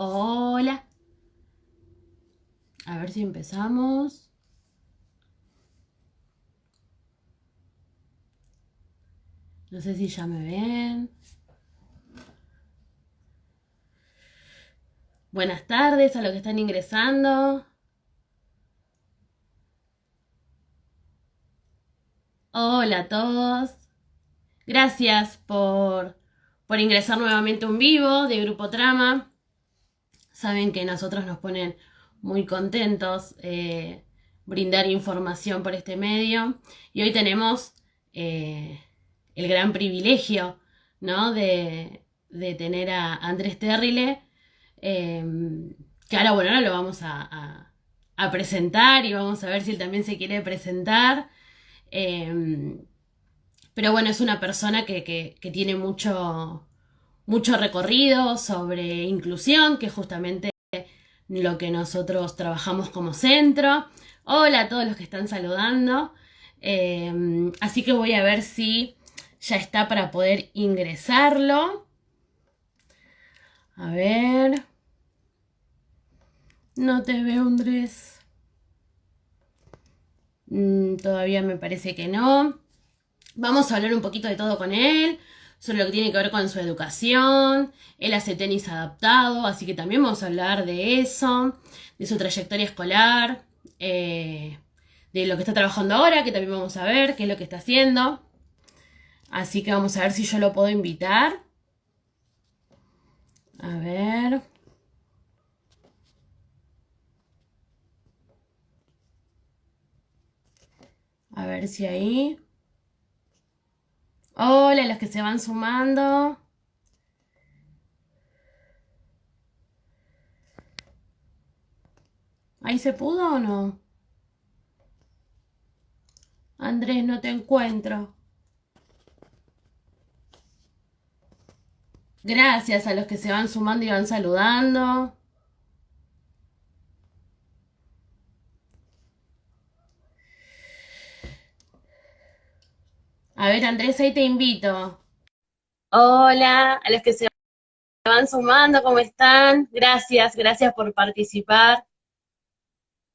Hola, a ver si empezamos. No sé si ya me ven. Buenas tardes a los que están ingresando. Hola a todos. Gracias por ingresar nuevamente a un vivo de Grupo Trama. Saben que nosotros nos ponen muy contentos brindar información por este medio. Y hoy tenemos eh, el gran privilegio, ¿no? de tener a Andrés Terrile, eh, que ahora, bueno, ahora lo vamos a presentar y vamos a ver si él también se quiere presentar. Eh, pero bueno, es una persona que tiene mucho recorrido sobre inclusión, que es justamente lo que nosotros trabajamos como centro. Hola a todos los que están saludando. Así que voy a ver si ya está para poder ingresarlo. A ver. No te veo, Andrés. Todavía me parece que no. Vamos a hablar un poquito de todo con él, sobre lo que tiene que ver con su educación. Él hace tenis adaptado, así que también vamos a hablar de eso, de su trayectoria escolar, de lo que está trabajando ahora, que también vamos a ver qué es lo que está haciendo. Así que vamos a ver si yo lo puedo invitar. A ver. A ver si ahí. Hola, los que se van sumando. ¿Ahí se pudo o no? Andrés, no te encuentro. Gracias a los que se van sumando y van saludando. A ver, Andrés, ahí te invito. Hola, a los que se van sumando, ¿cómo están? Gracias por participar.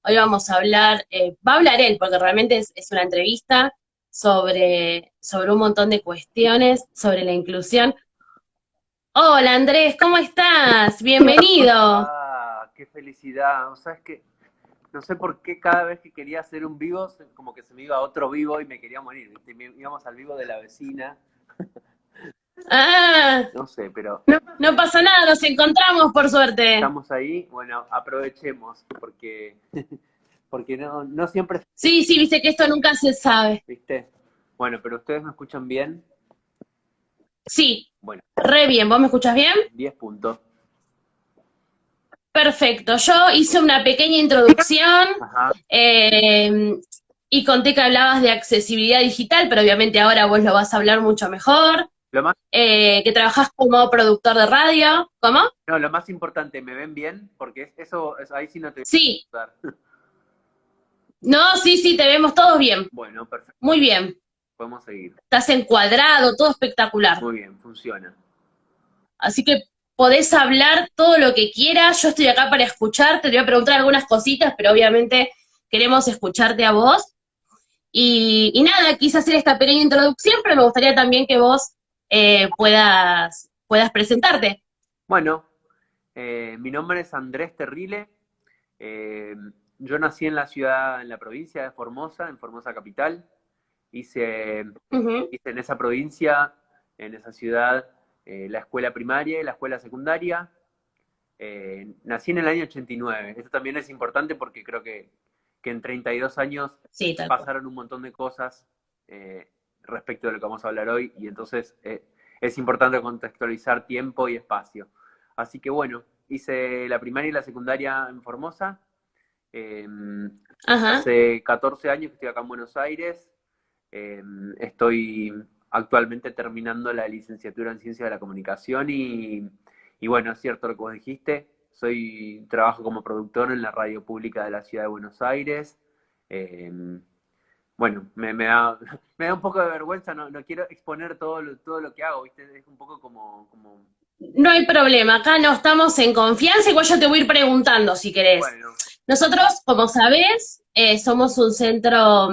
Hoy vamos a hablar, va a hablar él, porque realmente es una entrevista sobre un montón de cuestiones, sobre la inclusión. Hola, Andrés, ¿cómo estás? Bienvenido. Qué felicidad. O sea, es que no sé por qué cada vez que quería hacer un vivo, como que se me iba a otro vivo y me quería morir. ¿Viste? Íbamos al vivo de la vecina, Ah, no sé, pero no pasa nada, nos encontramos por suerte. estamos ahí. Bueno, aprovechemos, porque no siempre, Sí, sí, viste que esto nunca se sabe. ¿viste? Bueno, pero ustedes me escuchan bien. Sí, Bueno, re bien, ¿vos me escuchás bien? 10 puntos. Perfecto, yo hice una pequeña introducción Ajá. eh, y conté que hablabas de accesibilidad digital, pero obviamente ahora vos lo vas a hablar mucho mejor, Lo más, que trabajás como productor de radio. ¿Cómo? no, lo más importante, ¿me ven bien? Porque ahí sí no te Sí, voy a ayudar. no, sí, sí, te vemos todos bien, Bueno, perfecto. muy bien, Podemos seguir. estás encuadrado, todo espectacular. Muy bien, funciona. Así que podés hablar todo lo que quieras, yo estoy acá para escucharte, te voy a preguntar algunas cositas, pero obviamente queremos escucharte a vos. Y nada, quise hacer esta pequeña introducción, pero me gustaría también que vos puedas presentarte. Bueno, mi nombre es Andrés Terrile. Eh, yo nací en la ciudad, en la provincia de Formosa, en Formosa capital. Hice, Ujú. hice en esa provincia, en esa ciudad, la escuela primaria y la escuela secundaria. Nací en el año 89. Esto también es importante porque creo que en 32 años Sí, tal cual. pasaron un montón de cosas respecto de lo que vamos a hablar hoy y entonces es importante contextualizar tiempo y espacio. Así que bueno, hice la primaria y la secundaria en Formosa. Eh, Ajá. Hace 14 años que estoy acá en Buenos Aires. Eh, Estoy actualmente terminando la licenciatura en Ciencias de la Comunicación y bueno, es cierto lo que vos dijiste. Trabajo como productor en la radio pública de la Ciudad de Buenos Aires. Eh, bueno, me da un poco de vergüenza, no quiero exponer todo lo que hago, ¿viste? Es un poco como, No hay problema, acá no estamos en confianza, igual yo te voy a ir preguntando si querés. bueno, Nosotros, como sabés, somos un centro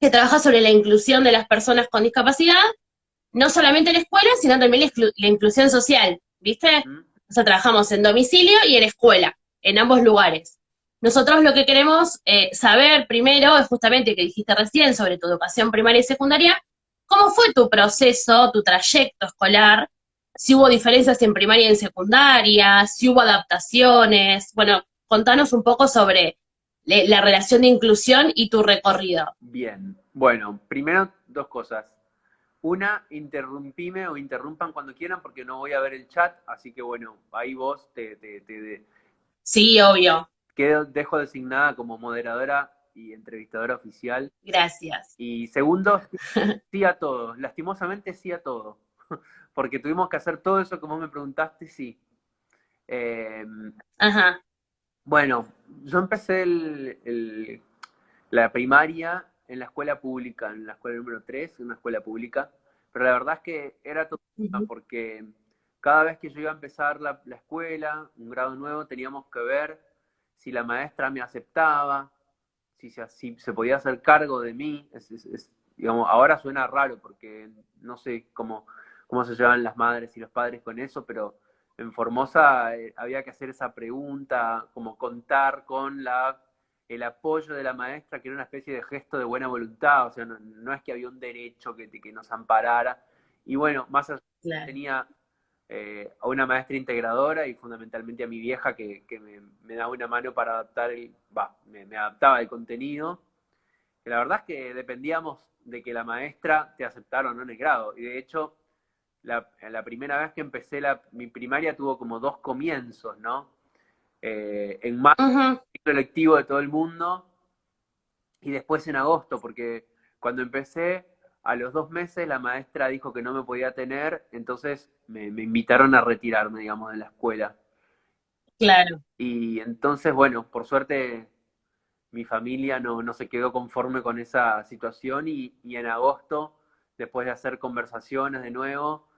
que trabaja sobre la inclusión de las personas con discapacidad, no solamente en la escuela, sino también la inclusión social, ¿viste? ¿Mm? O sea, trabajamos en domicilio y en escuela, en ambos lugares. Nosotros lo que queremos saber primero es justamente que dijiste recién sobre tu educación primaria y secundaria, ¿cómo fue tu proceso, tu trayecto escolar? Si hubo diferencias en primaria y en secundaria, si hubo adaptaciones. Bueno, contanos un poco sobre la relación de inclusión y tu recorrido. Bien, bueno, primero dos cosas. Una, interrumpime o interrumpan cuando quieran porque no voy a ver el chat, así que bueno, ahí vos Sí, obvio. dejo designada como moderadora y entrevistadora oficial. Gracias. Y segundo, sí a todo, lastimosamente sí a todo, porque tuvimos que hacer todo eso que vos me preguntaste, sí. Eh, Ajá. bueno, yo empecé la primaria en la escuela pública, en la escuela número 3, en una escuela pública, pero la verdad es que era todo un tema, Ujú. porque cada vez que yo iba a empezar la escuela, un grado nuevo, teníamos que ver si la maestra me aceptaba, si se podía hacer cargo de mí. Digamos, ahora suena raro porque no sé cómo se llevan las madres y los padres con eso, pero en Formosa había que hacer esa pregunta, como contar con el apoyo de la maestra, que era una especie de gesto de buena voluntad, o sea, no es que había un derecho que nos amparara. Y bueno, más allá Claro. tenía a una maestra integradora y fundamentalmente a mi vieja que me daba una mano para adaptar me adaptaba el contenido, que la verdad es que dependíamos de que la maestra te aceptara o no en el grado. Y de hecho, la primera vez que empecé mi primaria tuvo como dos comienzos, ¿no? En marzo, Ujú. el ciclo lectivo de todo el mundo, y después en agosto, porque cuando empecé, a los 2 meses la maestra dijo que no me podía tener, entonces me invitaron a retirarme, digamos, de la escuela. Claro. Y entonces, bueno, por suerte mi familia no se quedó conforme con esa situación y en agosto, después de hacer conversaciones de nuevo,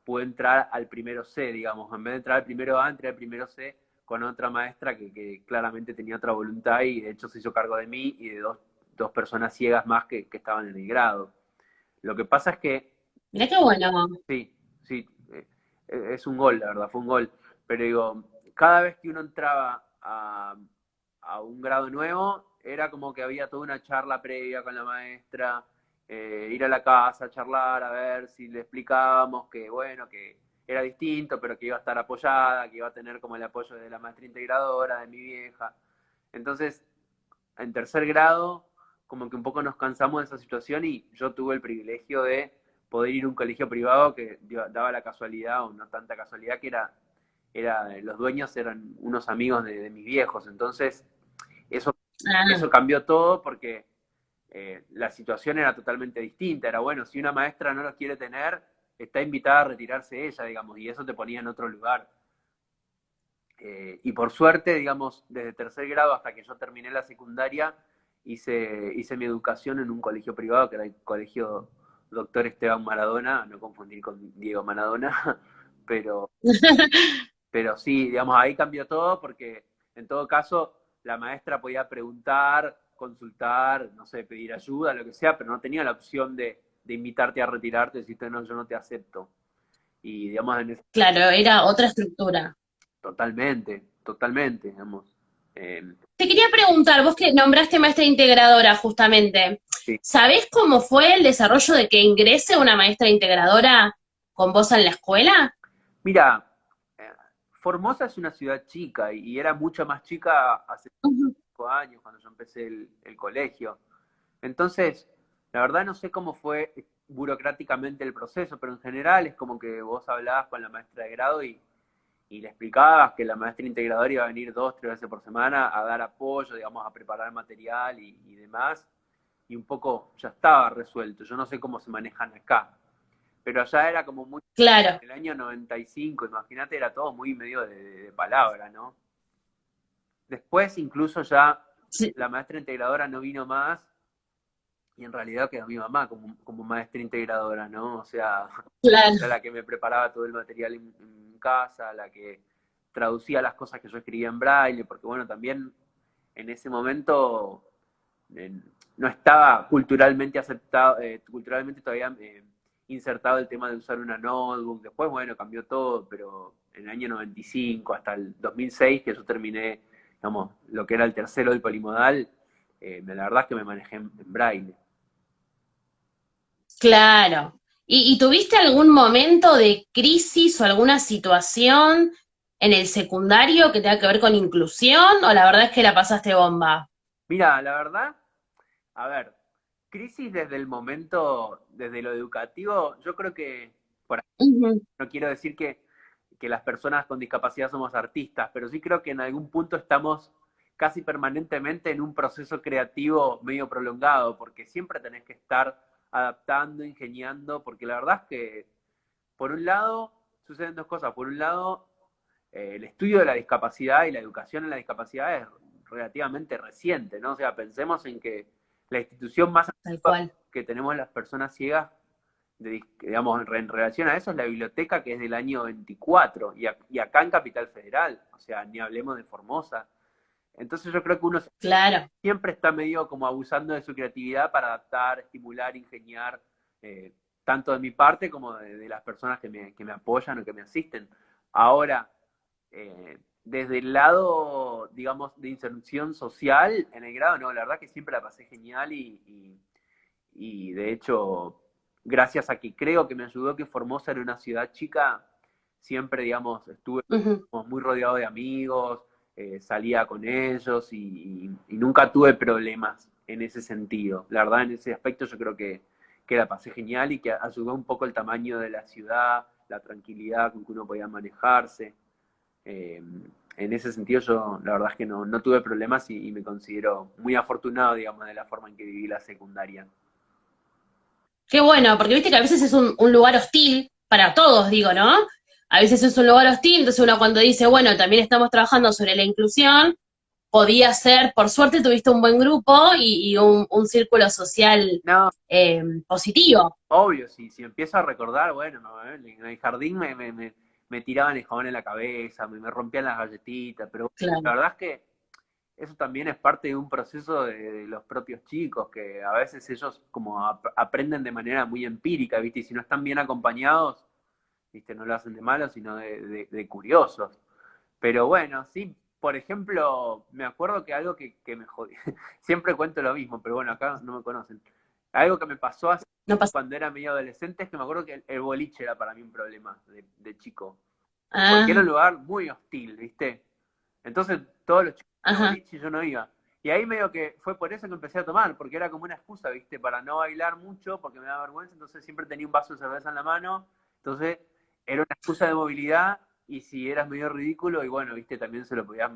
pude entrar al primero C, digamos, en vez de entrar al primero A, entré al primero C con otra maestra que claramente tenía otra voluntad y de hecho se hizo cargo de mí y de dos personas ciegas más que estaban en el grado. Lo que pasa es que, Mirá qué bueno. sí, sí, es un gol, la verdad, fue un gol, pero digo, cada vez que uno entraba a un grado nuevo, era como que había toda una charla previa con la maestra, ir a la casa, charlar, a ver si le explicábamos que, bueno, que era distinto, pero que iba a estar apoyada, que iba a tener como el apoyo de la maestra integradora, de mi vieja. Entonces, en tercer grado, como que un poco nos cansamos de esa situación y yo tuve el privilegio de poder ir a un colegio privado que daba la casualidad, o no tanta casualidad, que los dueños eran unos amigos de mis viejos. Entonces, eso, Ah, eso cambió todo porque la situación era totalmente distinta. Era bueno, si una maestra no los quiere tener, está invitada a retirarse ella, digamos, y eso te ponía en otro lugar. Y por suerte, digamos, desde tercer grado hasta que yo terminé la secundaria, hice mi educación en un colegio privado, que era el colegio Doctor Esteban Maradona, no confundir con Diego Maradona, pero, pero sí, digamos, ahí cambió todo porque en todo caso la maestra podía preguntar, consultar, no sé, pedir ayuda, lo que sea, pero no tenía la opción de invitarte a retirarte, decirte, no, yo no te acepto. Y digamos, claro, era otra estructura. totalmente, totalmente, digamos. Te quería preguntar, vos que nombraste maestra integradora justamente, Sí. ¿sabés cómo fue el desarrollo de que ingrese una maestra integradora con vos en la escuela? Mira, eh, Formosa es una ciudad chica y era mucho más chica hace Ujú. 5 años cuando yo empecé el colegio. Entonces, la verdad no sé cómo fue burocráticamente el proceso, pero en general es como que vos hablabas con la maestra de grado y le explicabas que la maestra integradora iba a venir 2, 3 veces por semana a dar apoyo, digamos, a preparar material y demás, y un poco ya estaba resuelto. Yo no sé cómo se manejan acá, pero allá era como muy Claro, el año 95, imagínate, era todo muy medio de palabra, ¿no? Después incluso ya sí, la maestra integradora no vino más y en realidad quedó mi mamá como maestra integradora, ¿no? O sea, era Claro. la que me preparaba todo el material en casa, la que traducía las cosas que yo escribía en braille, porque bueno, también en ese momento eh, no estaba culturalmente aceptado, culturalmente todavía insertado el tema de usar una notebook. Después, bueno, cambió todo, pero en el año 95 hasta el 2006, que yo terminé, digamos, lo que era el tercero del polimodal, la verdad es que me manejé en braille. Claro. ¿Y tuviste algún momento de crisis o alguna situación en el secundario que tenga que ver con inclusión o la verdad es que la pasaste bomba? Mira, la verdad, a ver, crisis desde el momento, desde lo educativo, yo creo que, por ahí Ujú, no quiero decir que las personas con discapacidad somos artistas, pero sí creo que en algún punto estamos casi permanentemente en un proceso creativo medio prolongado, porque siempre tenés que estar adaptando, ingeniando, porque la verdad es que, por un lado, suceden dos cosas. Por un lado, el estudio de la discapacidad y la educación en la discapacidad es relativamente reciente, ¿no? O sea, pensemos en que la institución más tal antigua cual. que tenemos las personas ciegas, digamos, en relación a eso es la biblioteca, que es del año 24, y acá en Capital Federal, o sea, ni hablemos de Formosa. Entonces yo creo que uno Claro. siempre está medio como abusando de su creatividad para adaptar, estimular, ingeniar, eh, tanto de mi parte como de las personas que me apoyan o que me asisten. Ahora, desde el lado, digamos, de inserción social en el grado, no, la verdad que siempre la pasé genial y de hecho, gracias a que creo que me ayudó que Formosa era una ciudad chica, siempre, digamos, estuve Ujú. como muy rodeado de amigos, salía con ellos y nunca tuve problemas en ese sentido. La verdad, en ese aspecto yo creo que la pasé genial y que ayudó un poco el tamaño de la ciudad, la tranquilidad con que uno podía manejarse. Eh, en ese sentido yo la verdad es que no tuve problemas y me considero muy afortunado, digamos, de la forma en que viví la secundaria. Qué bueno, porque viste que a veces es un lugar hostil para todos, digo, ¿no? A veces es un lugar hostil, entonces uno cuando dice, bueno, también estamos trabajando sobre la inclusión, podía ser, por suerte tuviste un buen grupo y un círculo social No, positivo. obvio, si empiezo a recordar, bueno, no, en el jardín me tiraban el jabón en la cabeza, me rompían las galletitas, pero la Claro. verdad es que eso también es parte de un proceso de los propios chicos, que a veces ellos como aprenden de manera muy empírica, ¿viste? Y si no están bien acompañados, ¿viste? No lo hacen de malos, sino de curiosos. Pero bueno, sí, por ejemplo, me acuerdo que algo que me jodía, siempre cuento lo mismo, pero bueno, acá no me conocen. Algo que me pasó hace, No pasa. cuando era medio adolescente es que me acuerdo que el boliche era para mí un problema de chico, porque era Ah, un lugar muy hostil, ¿viste? Entonces todos los chicos iban al ajá. boliche y yo no iba. Y ahí medio que fue por eso que empecé a tomar, porque era como una excusa, ¿viste? Para no bailar mucho, porque me daba vergüenza, entonces siempre tenía un vaso de cerveza en la mano, entonces era una excusa de movilidad y si eras medio ridículo y bueno, ¿viste? También se lo podías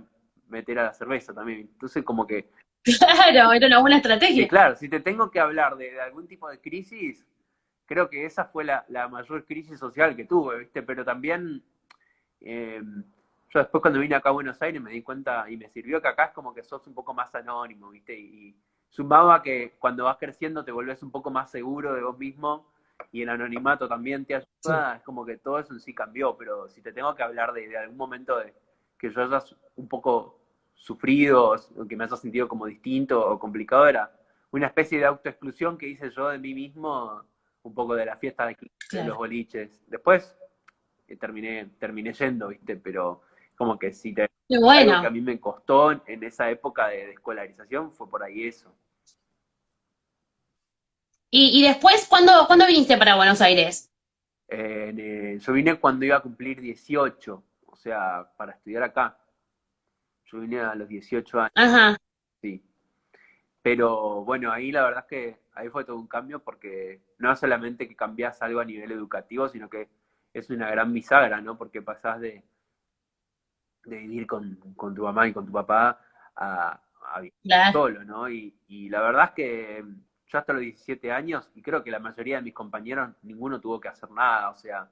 meter a la cerveza también. Entonces como que, Claro, era una buena y estrategia. claro, si te tengo que hablar de algún tipo de crisis, creo que esa fue la mayor crisis social que tuve, ¿viste? Pero también eh, yo después cuando vine acá a Buenos Aires me di cuenta y me sirvió que acá es como que sos un poco más anónimo, ¿viste? Y sumaba que cuando vas creciendo te volvés un poco más seguro de vos mismo y el anonimato también te Sí. ayuda, es como que todo eso en sí cambió, pero si te tengo que hablar de algún momento de que yo haya un poco sufrido, o que me haya sentido como distinto o complicado, era una especie de autoexclusión que hice yo de mí mismo, un poco de la fiesta de aquí, de los Claro. boliches. Después terminé yendo, ¿viste? Pero como que si te Qué algo que a bueno. mí me costó en esa época de escolarización fue por ahí eso. Y después, ¿cuándo viniste para Buenos Aires? Yo vine cuando iba a cumplir 18, o sea, para estudiar acá. Yo vine a los 18 años, Ajá. sí. Pero bueno, ahí la verdad es que ahí fue todo un cambio porque no solamente que cambias algo a nivel educativo, sino que es una gran bisagra, ¿no? Porque pasás de vivir con tu mamá y con tu papá a vivir Claro. solo, ¿no? Y la verdad es que yo hasta los 17 años, y creo que la mayoría de mis compañeros, ninguno tuvo que hacer nada, o sea,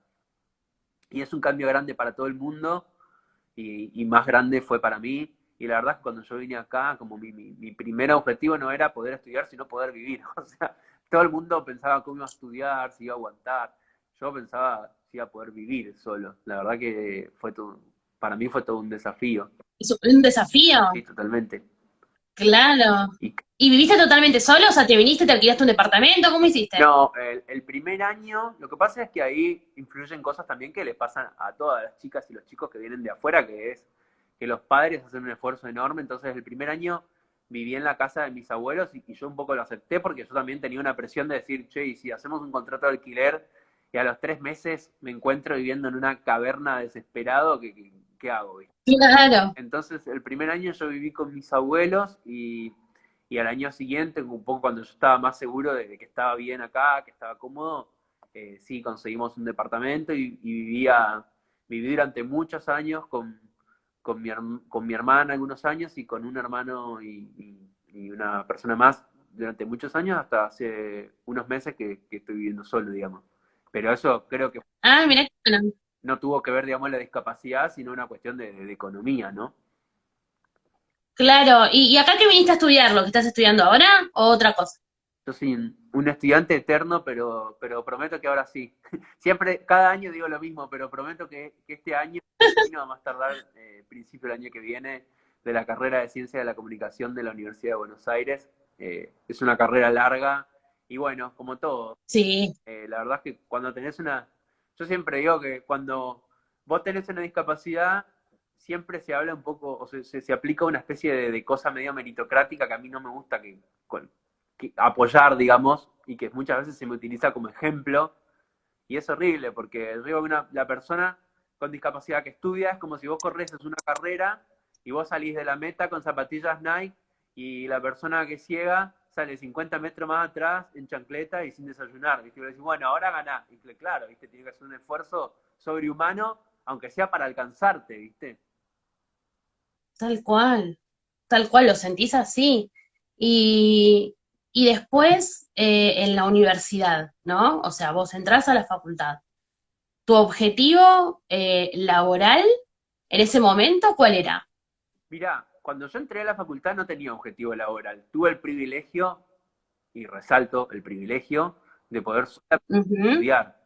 y es un cambio grande para todo el mundo, y más grande fue para mí, Y la verdad es que cuando yo vine acá, como mi primer objetivo no era poder estudiar, sino poder vivir. O sea, todo el mundo pensaba cómo iba a estudiar, si iba a aguantar. Yo pensaba si iba a poder vivir solo. La verdad que fue todo, para mí fue todo un desafío. Es un desafío, Sí, totalmente. claro. Y ¿Y viviste totalmente solo? O sea, ¿te viniste, te alquilaste un departamento? ¿Cómo hiciste? no, el primer año, lo que pasa es que ahí influyen cosas también que le pasan a todas las chicas y los chicos que vienen de afuera, que es que los padres hacen un esfuerzo enorme. Entonces el primer año viví en la casa de mis abuelos y yo un poco lo acepté porque yo también tenía una presión de decir, che, y si hacemos un contrato de alquiler y a los 3 meses me encuentro viviendo en una caverna desesperado, ¿qué hago? Claro. Entonces, el primer año yo viví con mis abuelos y al año siguiente, un poco cuando yo estaba más seguro de que estaba bien acá, que estaba cómodo, sí, conseguimos un departamento y viví durante muchos años con mi hermana algunos años y con un hermano y una persona más durante muchos años, hasta hace unos meses que estoy viviendo solo, digamos. Pero eso creo que Ah, mirá, qué bueno. no tuvo que ver, digamos, la discapacidad, sino una cuestión de economía, ¿no? Claro. ¿Y acá qué viniste a estudiar? ¿Lo que estás estudiando ahora o otra cosa? Yo soy un estudiante eterno, pero prometo que ahora sí. Siempre, cada año digo lo mismo, pero prometo que este año, y no va a más tardar, principio del año que viene, de la carrera de Ciencia de la Comunicación de la Universidad de Buenos Aires. Es una carrera larga y bueno, como todo, Sí. la verdad es que cuando tenés una... Yo siempre digo que cuando vos tenés una discapacidad, siempre se habla un poco, o se aplica una especie de cosa medio meritocrática que a mí no me gusta que apoyar, digamos, y que muchas veces se me utiliza como ejemplo, y es horrible, porque yo digo que la persona con discapacidad que estudia es como si vos correses una carrera y vos salís de la meta con zapatillas Nike y la persona que es ciega sale 50 metros más atrás en chancleta y sin desayunar, ¿viste? Y vos decís, bueno, ahora ganás. Y claro, ¿viste? Tiene que hacer un esfuerzo sobrehumano, aunque sea para alcanzarte, ¿viste? Tal tal cual, lo sentís así. Y, y después en la universidad, ¿no? O sea, vos entrás a la facultad. ¿Tu objetivo laboral en ese momento cuál era? Mirá, cuando yo entré a la facultad no tenía objetivo laboral. Tuve el privilegio, y resalto el privilegio, de poder Ujú, estudiar.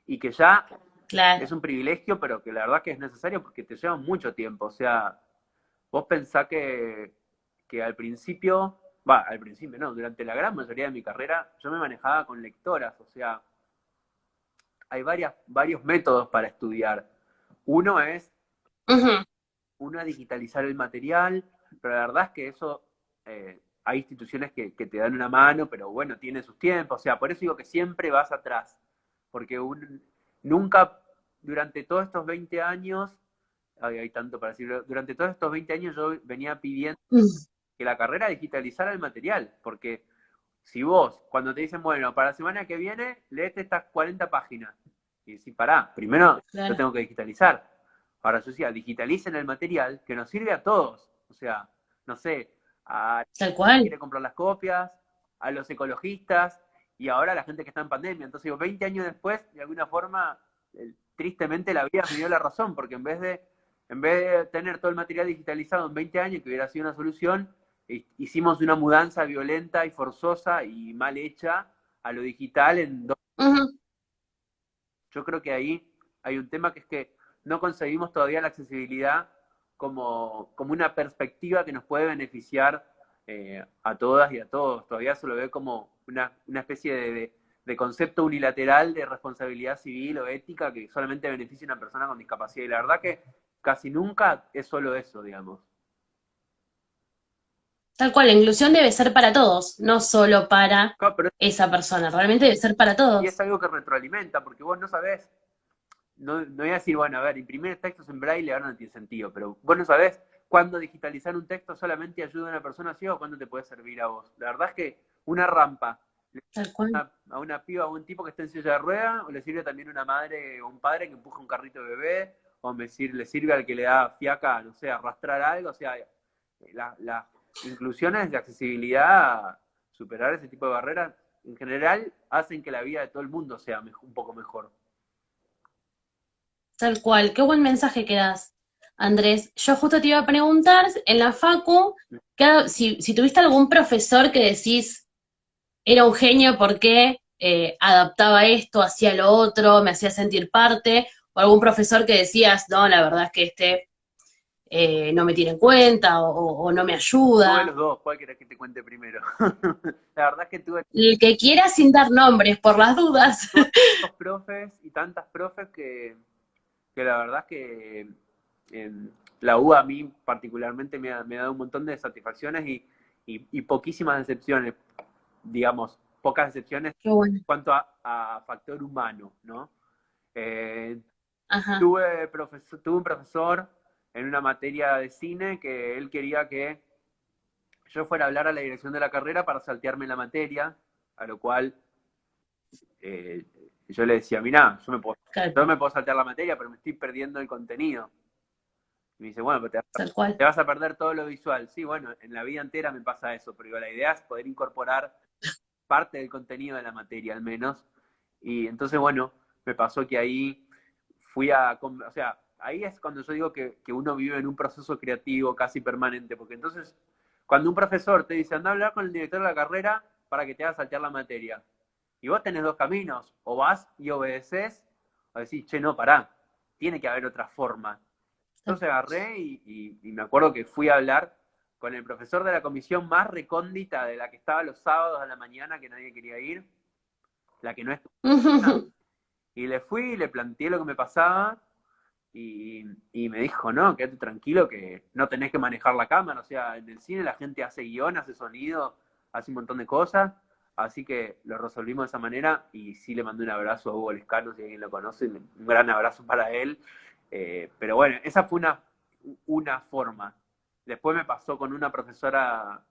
Y que ya es claro. un privilegio, pero que la verdad que es necesario porque te lleva mucho tiempo. O sea, vos pensás que al principio no, durante la gran mayoría de mi carrera yo me manejaba con lectoras. O sea, hay varios métodos para estudiar. Uno es Ujú, digitalizar el material, pero la verdad es que eso, hay instituciones que te dan una mano, pero bueno, tiene sus tiempos. O sea, por eso digo que siempre vas atrás, porque nunca, durante todos estos 20 años, hay tanto para decirlo, durante todos estos 20 años yo venía pidiendo mm, que la carrera digitalizara el material, porque si vos, cuando te dicen, bueno, para la semana que viene, leete estas 40 páginas, y decís, pará, primero yo claro. tengo que digitalizar. Ahora yo decía, digitalicen el material que nos sirve a todos. O sea, no sé, a Tal que cual. quiere comprar las copias, a los ecologistas y ahora a la gente que está en pandemia. Entonces, digo, 20 años después, de alguna forma, tristemente la vida me dio la razón, porque en vez de tener todo el material digitalizado en 20 años, que hubiera sido una solución, hicimos una mudanza violenta y forzosa y mal hecha a lo digital en dos. Ujú, Yo creo que ahí hay un tema que es que no conseguimos todavía la accesibilidad como una perspectiva que nos puede beneficiar a todas y a todos. Todavía se lo ve como una especie de concepto unilateral de responsabilidad civil o ética que solamente beneficia a una persona con discapacidad. Y la verdad que casi nunca es solo eso, digamos. tal cual, la inclusión debe ser para todos, no solo para Claro, pero esa persona, realmente debe ser para y es todos. algo que retroalimenta, porque vos no sabés, no voy a decir, bueno, a ver, imprimir textos en braille ahora no tiene sentido, pero vos no sabés cuándo digitalizar un texto solamente ayuda a una persona ciega o cuándo te puede servir a vos. La verdad es que una rampa Tal cual. a una piba o a un tipo que está en silla de rueda, o le sirve también a una madre o un padre que empuja un carrito de bebé, o le sirve al que le da fiaca, no sé, arrastrar algo. O sea, las inclusiones de accesibilidad, superar ese tipo de barreras, en general hacen que la vida de todo el mundo sea un poco mejor. Tal cual, qué buen mensaje que das. Andrés, yo justo te iba a preguntar en la Facu, si tuviste algún profesor que decís era un genio porque adaptaba esto, hacía lo otro, me hacía sentir parte, o algún profesor que decías, no, la verdad es que este no me tiene en cuenta o no me Tuve ayuda. los dos, ¿cuál querés que te cuente primero? La verdad es que tuve El que quiera sin dar nombres, por las dudas. tantos profes y tantas profes que la verdad es que la U a mí particularmente me ha dado un montón de satisfacciones y poquísimas decepciones, digamos, pocas decepciones Qué bueno. en cuanto a factor humano, ¿no? Eh, Ajá. tuve un profesor en una materia de cine que él quería que yo fuera a hablar a la dirección de la carrera para saltearme la materia, a lo cual eh, yo le decía, mirá, Claro, yo me puedo saltear la materia, pero me estoy perdiendo el contenido. Y me dice, bueno, pero tal cual. te vas a perder todo lo visual. Sí, bueno, en la vida entera me pasa eso, pero digo, la idea es poder incorporar parte del contenido de la materia al menos. Y entonces, bueno, me pasó que ahí o sea, ahí es cuando yo digo que uno vive en un proceso creativo casi permanente, porque entonces, cuando un profesor te dice, anda a hablar con el director de la carrera para que te haga saltear la materia, y vos tenés dos caminos, o vas y obedeces, o decís, che, no, pará, tiene que haber otra forma. Entonces agarré y me acuerdo que fui a hablar con el profesor de la comisión más recóndita de la que estaba los sábados a la mañana que nadie quería ir, la que no es. Y le fui, le planteé lo que me pasaba y me dijo, no, quédate tranquilo que no tenés que manejar la cámara. O sea, en el cine la gente hace guión, hace sonido, hace un montón de cosas. Así que lo resolvimos de esa manera y sí le mandé un abrazo a Hugo Lescano, si alguien lo conoce, un gran abrazo para él. Pero bueno, esa fue una forma. Después me pasó con una profesora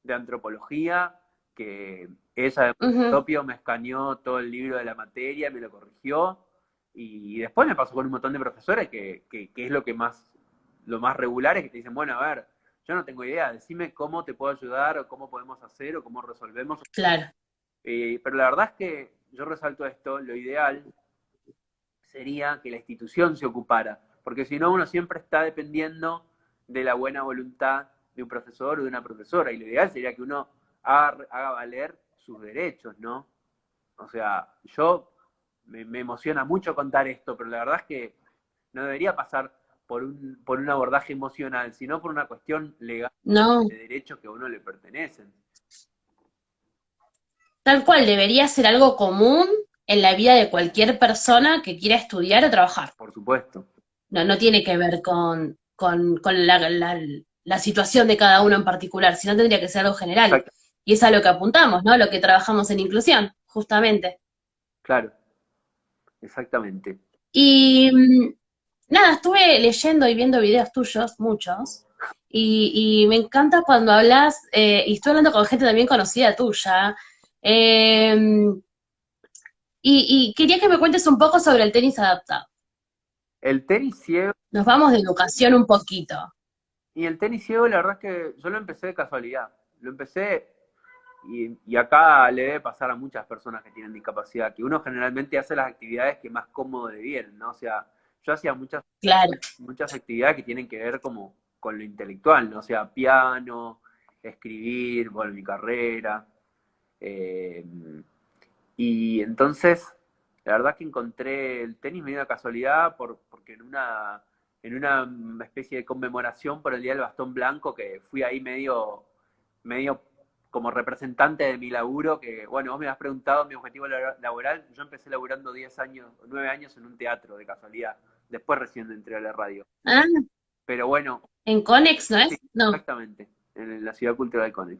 de antropología que ella de Ujú. propio me escaneó todo el libro de la materia, me lo corrigió. Y después me pasó con un montón de profesores que es lo más regular, es que te dicen, bueno, a ver, yo no tengo idea, decime cómo te puedo ayudar o cómo podemos hacer o cómo resolvemos. Claro. Pero la verdad es que yo resalto esto, lo ideal sería que la institución se ocupara, porque si no uno siempre está dependiendo de la buena voluntad de un profesor o de una profesora, y lo ideal sería que uno haga valer sus derechos, ¿no? O sea, me emociona mucho contar esto, pero la verdad es que no debería pasar por un abordaje emocional, sino por una cuestión legal No, de derechos que a uno le pertenecen, tal cual, debería ser algo común en la vida de cualquier persona que quiera estudiar o trabajar. por supuesto. No, no tiene que ver con la situación de cada uno en particular, sino tendría que ser algo general. Exacto, Y es a lo que apuntamos, ¿no? Lo que trabajamos en inclusión, justamente. claro, exactamente. Y nada, estuve leyendo y viendo videos tuyos, muchos, y me encanta cuando hablas, y estoy hablando con gente también conocida tuya, eh, y quería que me cuentes un poco sobre el tenis adaptado. El tenis ciego, Nos vamos de educación un poquito. y el tenis ciego, la verdad es que yo lo empecé de casualidad. Lo empecé y acá le debe pasar a muchas personas que tienen discapacidad, que uno generalmente hace las actividades que más cómodo le vienen, ¿no? O sea, yo hacía Claro. muchas actividades que tienen que ver como con lo intelectual, ¿no? O sea, piano, escribir, bueno, mi carrera. eh, y entonces, la verdad que encontré el tenis medio de casualidad porque en una especie de conmemoración por el Día del Bastón Blanco, que fui ahí medio como representante de mi laburo, que bueno, vos me has preguntado mi objetivo laboral, yo empecé laburando 10 años, 9 años en un teatro de casualidad, después recién entré a la radio. Ah, Pero bueno, en Conex, ¿no sí, es? No. exactamente, en la Ciudad Cultural Conec.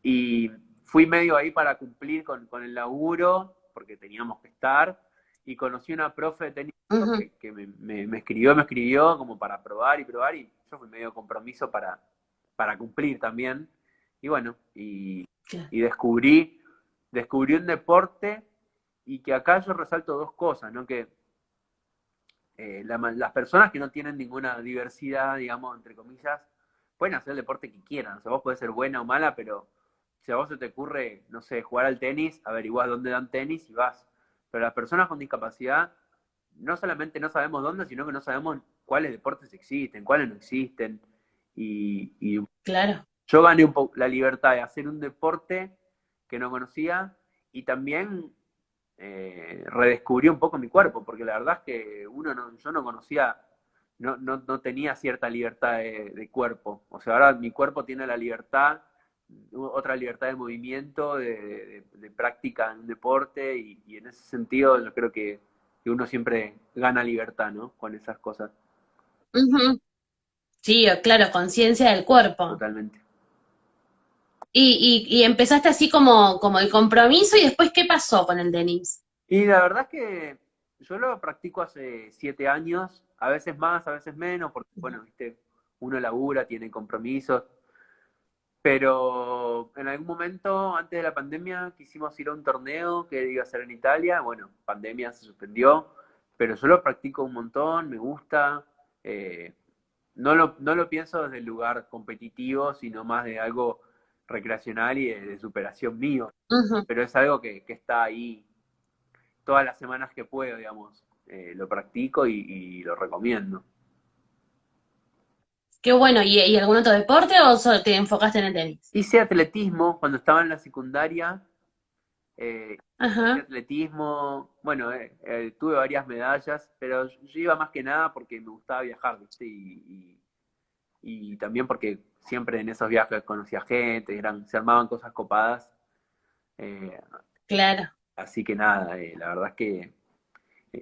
Y fui medio ahí para cumplir con el laburo, porque teníamos que estar, y conocí una profe de tenis Ujú. que me escribió como para probar y probar, y yo fui medio compromiso para cumplir también. Y bueno, Claro. y descubrí un deporte y que acá yo resalto dos cosas, ¿no? Que las personas que no tienen ninguna diversidad, digamos, entre comillas, pueden hacer el deporte que quieran. O sea, vos podés ser buena o mala, pero si a vos se te ocurre, no sé, jugar al tenis, averiguás dónde dan tenis y vas. Pero las personas con discapacidad no solamente no sabemos dónde, sino que no sabemos cuáles deportes existen, cuáles no existen. Y Claro. yo gané un poco la libertad de hacer un deporte que no conocía y también redescubrí un poco mi cuerpo, porque la verdad es que yo no conocía, no tenía cierta libertad de cuerpo. O sea, ahora mi cuerpo tiene la libertad, otra libertad de movimiento, de práctica en un deporte, y en ese sentido yo creo que uno siempre gana libertad, ¿no? Con esas cosas, Ujú. Sí, claro, conciencia del cuerpo. totalmente. Y empezaste así como el compromiso y después, ¿qué pasó con el tenis? Y la verdad es que yo lo practico hace 7 años, a veces más, a veces menos, porque, bueno, viste, uno labura, tiene compromisos, pero en algún momento, antes de la pandemia, quisimos ir a un torneo que iba a ser en Italia. Bueno, pandemia se suspendió, pero yo lo practico un montón, me gusta. eh, no lo pienso desde el lugar competitivo, sino más de algo recreacional y de superación mío. Ujú. Pero es algo que está ahí todas las semanas que puedo, digamos. Lo practico y lo recomiendo. Qué bueno, ¿y algún otro deporte o solo te enfocaste en el tenis? Hice atletismo cuando estaba en la secundaria. Hice Ajá, atletismo, bueno, tuve varias medallas, pero yo iba más que nada porque me gustaba viajar, ¿viste? Y también porque siempre en esos viajes conocía gente, se armaban cosas copadas. eh, claro. Así que nada, la verdad es que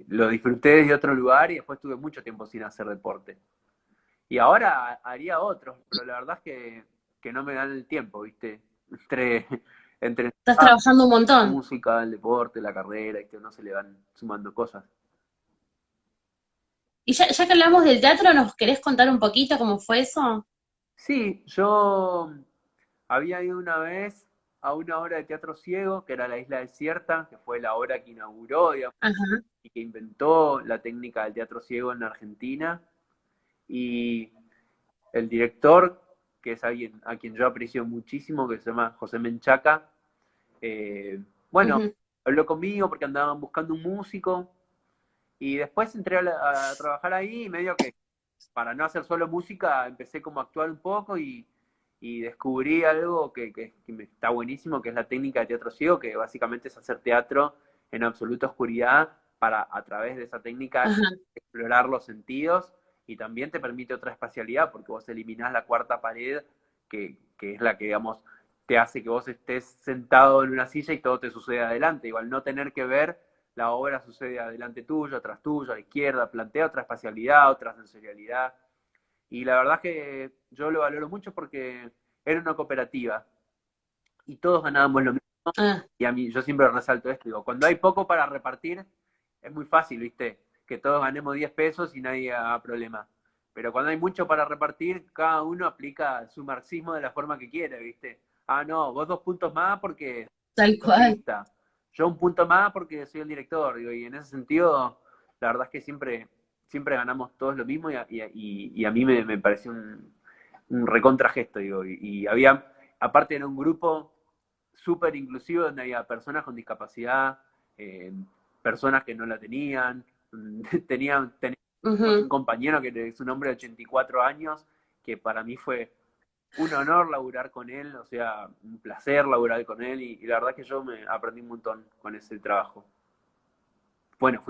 lo disfruté desde otro lugar y después tuve mucho tiempo sin hacer deporte. Y ahora haría otros, pero la verdad es que no me dan el tiempo, ¿viste? Entre, entre Estás trabajando un la montón. música, el deporte, la carrera, y que no se le van sumando cosas. Y ya que hablamos del teatro, ¿nos querés contar un poquito cómo fue eso? Sí, yo había ido una vez a una obra de teatro ciego, que era La Isla Desierta, que fue la obra que inauguró, digamos, Ajá, y que inventó la técnica del teatro ciego en Argentina. Y el director, que es alguien a quien yo aprecio muchísimo, que se llama José Menchaca, eh, bueno, ujú, habló conmigo porque andaban buscando un músico. Y después entré a trabajar ahí y medio que para no hacer solo música empecé como a actuar un poco y descubrí algo que me está buenísimo, que es la técnica de teatro ciego, que básicamente es hacer teatro en absoluta oscuridad para a través de esa técnica ajá, explorar los sentidos, y también te permite otra espacialidad porque vos eliminás la cuarta pared que es la que, digamos, te hace que vos estés sentado en una silla y todo te sucede adelante. Igual no tener que ver, la obra sucede adelante tuyo, atrás tuyo, a la izquierda, plantea otra espacialidad, otra sensorialidad. Y la verdad que yo lo valoro mucho porque era una cooperativa y todos ganábamos lo mismo. ah, Y a mí, yo siempre resalto esto, digo, cuando hay poco para repartir, es muy fácil, ¿viste? Que todos ganemos 10 pesos y nadie haga problema. Pero cuando hay mucho para repartir, cada uno aplica su marxismo de la forma que quiere, ¿viste? Ah, no, vos 2 puntos más porque tal sos cual. guionista. Yo 1 punto más porque soy el director, digo, y en ese sentido, la verdad es que siempre ganamos todos lo mismo y a mí me pareció un recontra gesto, digo, y había, aparte era un grupo súper inclusivo donde había personas con discapacidad, eh, personas que no la tenían, teníamos un Ujú. compañero que es un hombre de 84 años, que para mí fue un honor laburar con él, o sea, un placer laburar con él, y la verdad que yo me aprendí un montón con ese trabajo. Bueno,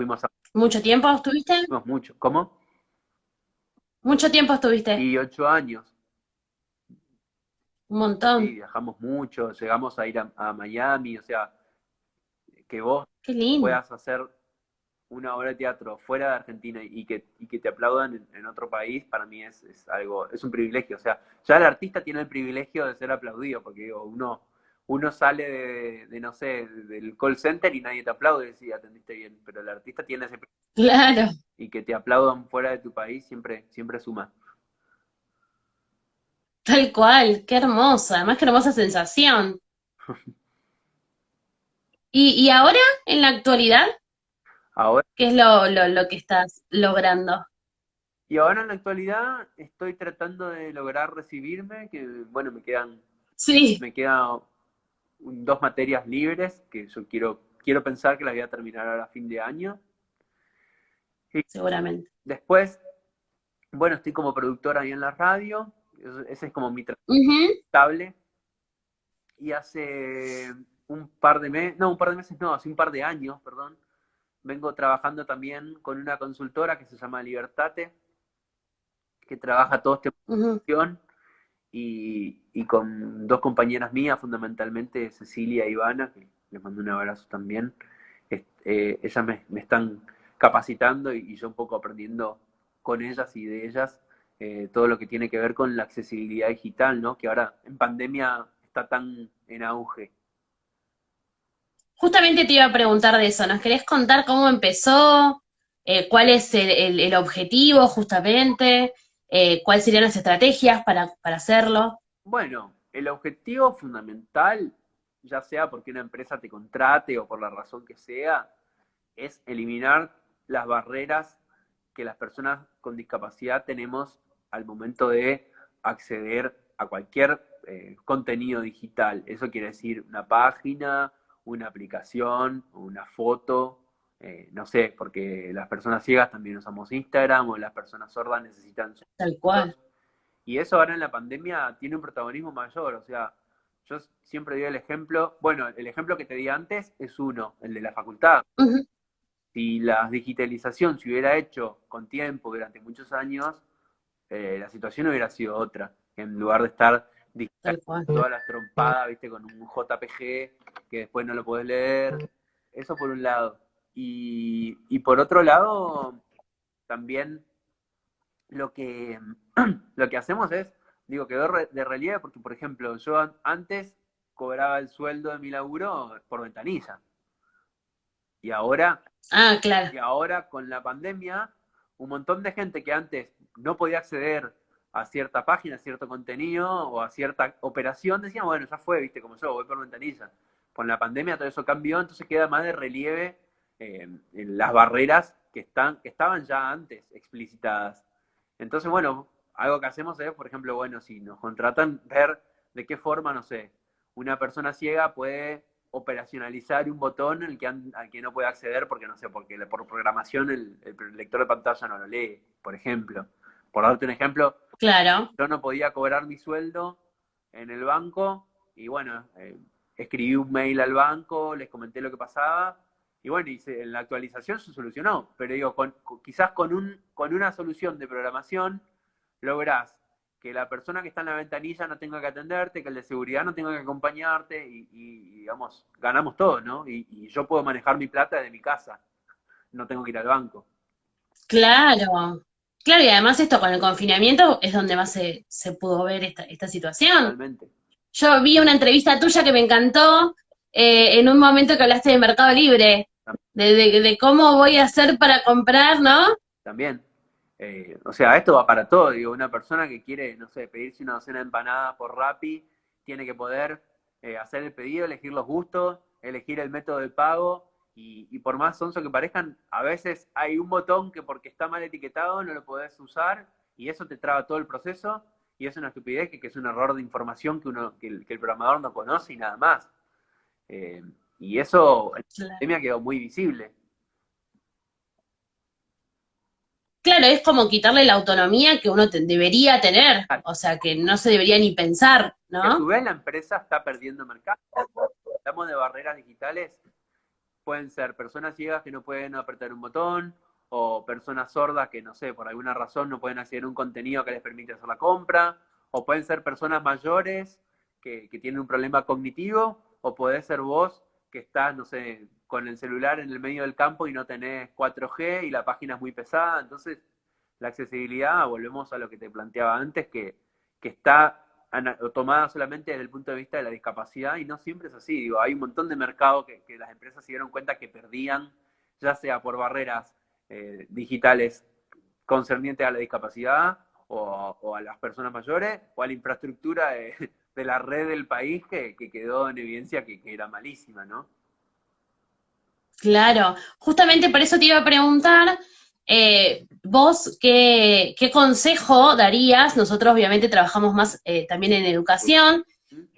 ¿Mucho tiempo estuviste? fuimos mucho. ¿Cómo? Mucho tiempo estuviste. Y 8 años. Un Sí, montón. viajamos mucho, llegamos a ir a Miami, o sea, que vos Qué lindo. puedas hacer una obra de teatro fuera de Argentina y que te aplaudan en otro país, para mí es algo, es un privilegio. O sea, ya el artista tiene el privilegio de ser aplaudido, porque digo, uno sale no sé, del call center y nadie te aplaude si atendiste bien, pero el artista tiene ese privilegio, Claro, y que te aplaudan fuera de tu país siempre suma. tal cual. Qué hermosa. Además, qué hermosa sensación. ¿Y ahora, en la actualidad, Ahora, qué es lo que estás logrando? y ahora en la actualidad estoy tratando de lograr recibirme, que bueno, Sí. me quedan 2 materias libres que yo quiero pensar que las voy a terminar ahora a fin de año. Y seguramente. después, bueno, estoy como productor ahí en la radio, ese es como mi trabajo Ujú, estable. Y hace un par de meses no, hace un par de años, perdón, vengo trabajando también con una consultora que se llama Libertate, que trabaja todo este ujú. producción y con dos compañeras mías, fundamentalmente Cecilia y Ivana, que les mando un abrazo también. Ellas me están capacitando y yo un poco aprendiendo con ellas y de ellas todo lo que tiene que ver con la accesibilidad digital, ¿no? Que ahora en pandemia está tan en auge. Justamente te iba a preguntar de eso. ¿Nos querés contar cómo empezó? ¿Cuál es el objetivo justamente? ¿Cuáles serían las estrategias para hacerlo? Bueno, el objetivo fundamental, ya sea porque una empresa te contrate o por la razón que sea, es eliminar las barreras que las personas con discapacidad tenemos al momento de acceder a cualquier contenido digital. Eso quiere decir una página, una aplicación, una foto, no sé, porque las personas ciegas también usamos Instagram o las personas sordas necesitan Tal cual. subtítulos. Y eso ahora en la pandemia tiene un protagonismo mayor, o sea, yo siempre doy el ejemplo, bueno, el ejemplo que te di antes es uno, el de la facultad. Ujú, Si la digitalización se hubiera hecho con tiempo durante muchos años, la situación hubiera sido otra. En lugar de estar tal cual. todas las trompadas, viste, con un JPG que después no lo podés leer. Eso por un lado. Y por otro lado, también lo que, lo que hacemos es, digo, quedó de relieve porque, por ejemplo, yo antes cobraba el sueldo de mi laburo por ventanilla. Y ahora Ah, claro. Y ahora con la pandemia, un montón de gente que antes no podía acceder a cierta página, a cierto contenido o a cierta operación, decían, bueno, ya fue, viste, como yo, voy por ventanilla. Con la pandemia todo eso cambió, entonces queda más de relieve en las barreras que estaban ya antes explicitadas. Entonces, bueno, algo que hacemos es, por ejemplo, bueno, si nos contratan, ver de qué forma, no sé, una persona ciega puede operacionalizar un botón al que no puede acceder porque, no sé, porque por programación el lector de pantalla no lo lee, por ejemplo. Por darte un ejemplo, Claro. yo no podía cobrar mi sueldo en el banco y bueno, escribí un mail al banco, les comenté lo que pasaba y bueno, en la actualización se solucionó, pero digo, quizás con una solución de programación lográs que la persona que está en la ventanilla no tenga que atenderte, que el de seguridad no tenga que acompañarte digamos, ganamos todos, ¿no? Y yo puedo manejar mi plata desde mi casa, no tengo que ir al banco, Claro. Claro, y además esto con el confinamiento es donde más se pudo ver esta situación. totalmente. Yo vi una entrevista tuya que me encantó en un momento que hablaste de Mercado Libre, de cómo voy a hacer para comprar, ¿no? También. O sea, esto va para todo. Digo, una persona que quiere, no sé, pedirse una docena de empanadas por Rappi, tiene que poder hacer el pedido, elegir los gustos, elegir el método de pago. Y por más sonso que parezcan, a veces hay un botón que porque está mal etiquetado no lo podés usar y eso te traba todo el proceso. Y es una estupidez que es un error de información que el programador no conoce y nada más. Eh, y eso en la pandemia quedó muy visible. Claro, es como quitarle la autonomía que uno debería tener, o sea, que no se debería ni pensar, Que a su ¿no? vez la empresa está perdiendo mercado. Hablamos de barreras digitales, pueden ser personas ciegas que no pueden apretar un botón, o personas sordas que, no sé, por alguna razón no pueden acceder a un contenido que les permite hacer la compra, o pueden ser personas mayores que tienen un problema cognitivo, o podés ser vos que estás, no sé, con el celular en el medio del campo y no tenés 4G y la página es muy pesada. Entonces, la accesibilidad, volvemos a lo que te planteaba antes, que está tomada solamente desde el punto de vista de la discapacidad y no siempre es así. Digo, hay un montón de mercados que las empresas se dieron cuenta que perdían, ya sea por barreras digitales concernientes a la discapacidad o a las personas mayores o a la infraestructura de la red del país que quedó en evidencia que era malísima, ¿no? Claro, justamente por eso te iba a preguntar, vos qué consejo darías, nosotros obviamente trabajamos más también en educación,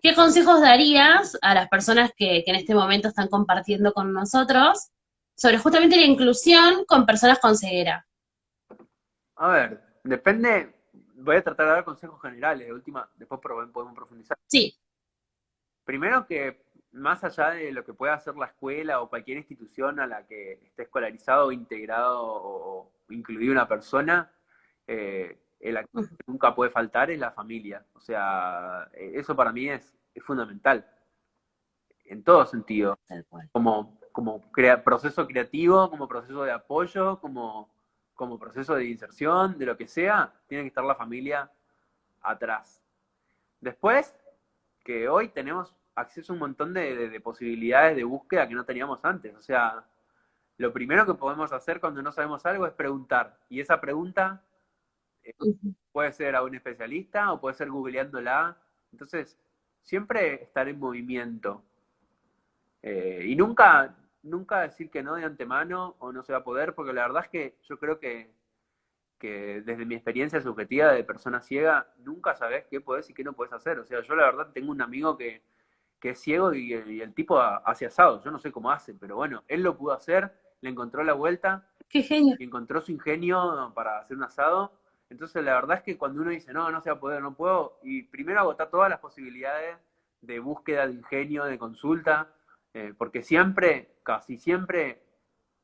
¿qué consejos darías a las personas que en este momento están compartiendo con nosotros? sobre justamente la inclusión con personas con ceguera. A ver, depende, voy a tratar de dar consejos generales, de última, después podemos profundizar. Sí. Primero que más allá de lo que pueda hacer la escuela o cualquier institución a la que esté escolarizado, integrado o incluido una persona, el actor Ujú, que nunca puede faltar es la familia. O sea, eso para mí es fundamental, en todo sentido, tal cual. proceso creativo, como proceso de apoyo, como proceso de inserción, de lo que sea, tiene que estar la familia atrás. Después, que hoy tenemos acceso a un montón de posibilidades de búsqueda que no teníamos antes. O sea, lo primero que podemos hacer cuando no sabemos algo es preguntar. Y esa pregunta Ujú, puede ser a un especialista o puede ser googleándola. Entonces, siempre estar en movimiento. Y nunca decir que no de antemano o no se va a poder, porque la verdad es que yo creo que desde mi experiencia subjetiva de persona ciega, nunca sabes qué podés y qué no podés hacer. O sea, yo la verdad tengo un amigo que es ciego y el tipo hace asado. Yo no sé cómo hace, pero bueno, él lo pudo hacer, le encontró la vuelta qué genio. y encontró su ingenio para hacer un asado. Entonces, la verdad es que cuando uno dice, no, no se va a poder, no puedo, y primero agotar todas las posibilidades de búsqueda de ingenio, de consulta, porque siempre, casi siempre,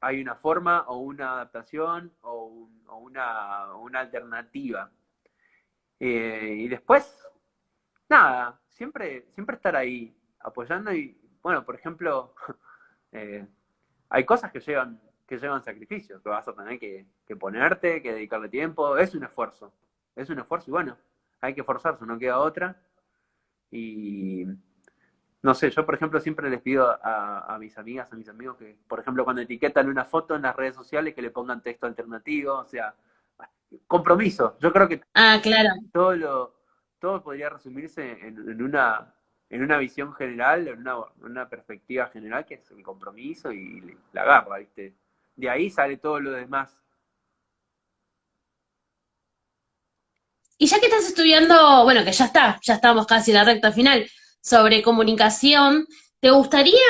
hay una forma o una adaptación o una alternativa. Y después, nada, siempre estar ahí apoyando y, bueno, por ejemplo, eh, hay cosas que llevan sacrificios, que vas a tener que ponerte, que dedicarle tiempo, es un esfuerzo y bueno, hay que esforzarse, no queda otra. Y no sé, yo por ejemplo siempre les pido a mis amigas, a mis amigos que, por ejemplo, cuando etiquetan una foto en las redes sociales, que le pongan texto alternativo, o sea, compromiso. Yo creo que Ah, claro. todo todo podría resumirse en una visión general, en una perspectiva general, que es el compromiso y la garra, ¿viste? De ahí sale todo lo demás. Y ya que estás estudiando, bueno, que ya está, ya estamos casi en la recta final, sobre comunicación, ¿te gustaría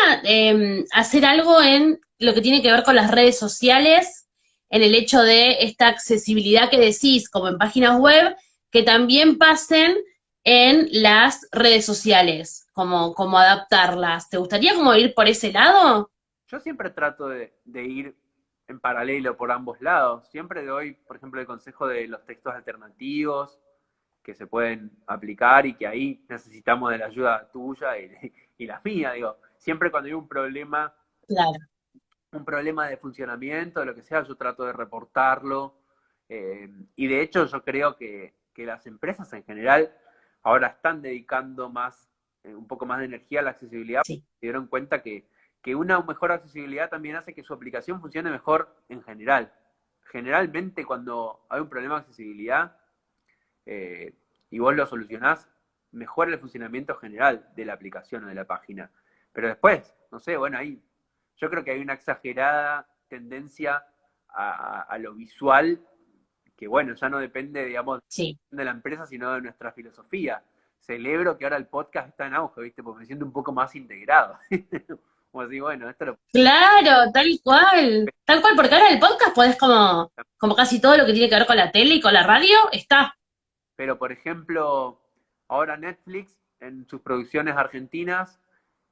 hacer algo en lo que tiene que ver con las redes sociales, en el hecho de esta accesibilidad que decís, como en páginas web, que también pasen en las redes sociales, como adaptarlas? ¿Te gustaría como ir por ese lado? Yo siempre trato de ir en paralelo por ambos lados. Siempre doy, por ejemplo, el consejo de los textos alternativos que se pueden aplicar y que ahí necesitamos de la ayuda tuya y la mía, digo. Siempre cuando hay Claro. un problema de funcionamiento, lo que sea, yo trato de reportarlo. Y de hecho yo creo que las empresas en general ahora están dedicando un poco más de energía a la accesibilidad, porque Sí. se dieron cuenta que una mejor accesibilidad también hace que su aplicación funcione mejor en general. Generalmente cuando hay un problema de accesibilidad eh, y vos lo solucionás, mejora el funcionamiento general de la aplicación o de la página. Pero después, no sé, bueno, yo creo que hay una exagerada tendencia a lo visual, que bueno, ya no depende, digamos, Sí. de la empresa, sino de nuestra filosofía. Celebro que ahora el podcast está en auge, ¿viste? Porque me siento un poco más integrado. Como así, bueno, esto lo... Claro, tal cual. Tal cual, porque ahora el podcast podés como casi todo lo que tiene que ver con la tele y con la radio, está. Pero, por ejemplo, ahora Netflix, en sus producciones argentinas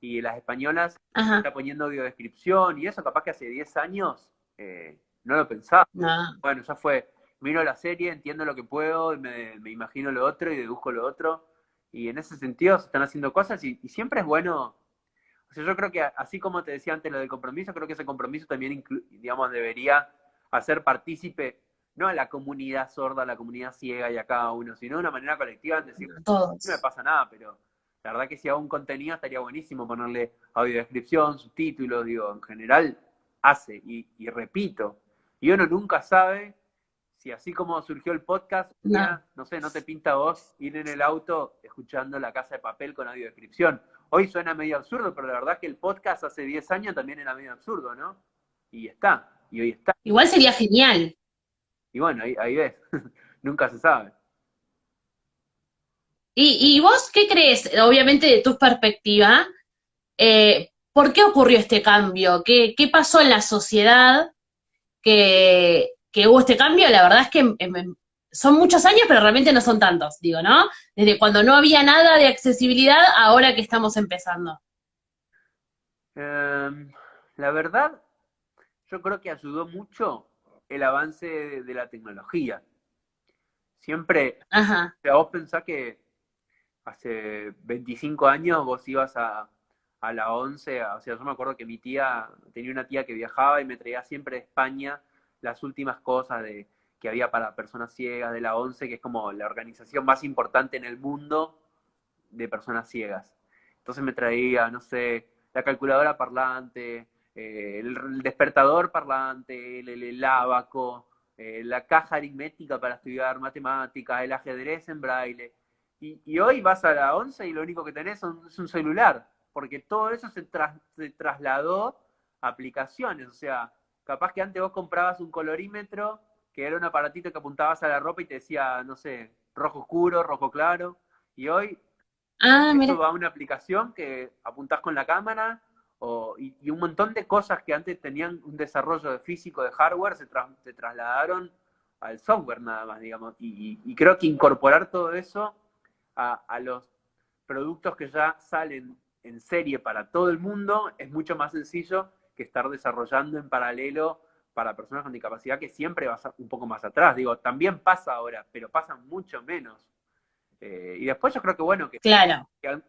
y las españolas, Ajá. está poniendo audiodescripción y eso capaz que hace 10 años no lo pensaba. No, Bueno, ya fue, miro la serie, entiendo lo que puedo, me imagino lo otro y dedujo lo otro. Y en ese sentido se están haciendo cosas y siempre es bueno. O sea, yo creo que así como te decía antes lo del compromiso, creo que ese compromiso también, digamos, debería hacer partícipe, no a la comunidad sorda, a la comunidad ciega y a cada uno, sino de una manera colectiva en decir, no me todos. pasa nada, pero la verdad que si hago un contenido estaría buenísimo ponerle audiodescripción, subtítulos, digo, en general hace, y repito, y uno nunca sabe si así como surgió el podcast, No. no sé, no te pinta a vos ir en el auto escuchando La Casa de Papel con audiodescripción. Hoy suena medio absurdo, pero la verdad que el podcast hace 10 años también era medio absurdo, ¿no? Y está, y hoy está. Igual sería genial. Y bueno, ahí ves, nunca se sabe. ¿Y vos qué crees? Obviamente de tu perspectiva, ¿por qué ocurrió este cambio? ¿Qué pasó en la sociedad que hubo este cambio? La verdad es que son muchos años, pero realmente no son tantos, digo, ¿no? Desde cuando no había nada de accesibilidad, ahora que estamos empezando. Em, la verdad, yo creo que ayudó mucho el avance de la tecnología. Siempre, Ajá. o sea, vos pensás que hace 25 años vos ibas a la 11, o sea, yo me acuerdo que mi tía, tenía una tía que viajaba y me traía siempre de España las últimas cosas que había para personas ciegas de la 11, que es como la organización más importante en el mundo de personas ciegas. Entonces me traía, no sé, la calculadora parlante, el despertador parlante, el ábaco, la caja aritmética para estudiar matemáticas, el ajedrez en braille. Y hoy vas a la 11 y lo único que tenés es un celular, porque todo eso se trasladó a aplicaciones. O sea, capaz que antes vos comprabas un colorímetro, que era un aparatito que apuntabas a la ropa y te decía, no sé, rojo oscuro, rojo claro. Y hoy Ah, eso mira. va a una aplicación que apuntás con la cámara y un montón de cosas que antes tenían un desarrollo de físico, de hardware, se trasladaron al software nada más, digamos. Y creo que incorporar todo eso a los productos que ya salen en serie para todo el mundo es mucho más sencillo que estar desarrollando en paralelo para personas con discapacidad, que siempre vas un poco más atrás. Digo, también pasa ahora, pero pasa mucho menos. Y después yo creo que, bueno, Claro. que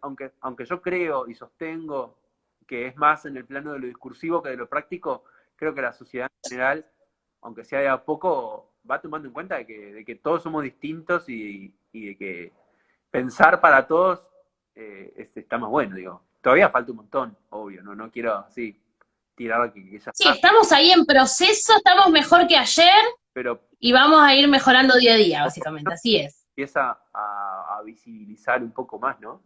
aunque yo creo y sostengo que es más en el plano de lo discursivo que de lo práctico, creo que la sociedad en general, aunque sea de a poco, va tomando en cuenta de que todos somos distintos y de que pensar para todos está más bueno, digo. Todavía falta un montón, obvio, no quiero así tirar que ya Sí, está, estamos ahí en proceso, estamos mejor que ayer pero y vamos a ir mejorando día a día, por lo básicamente. menos Así es. empieza a visibilizar un poco más, ¿no?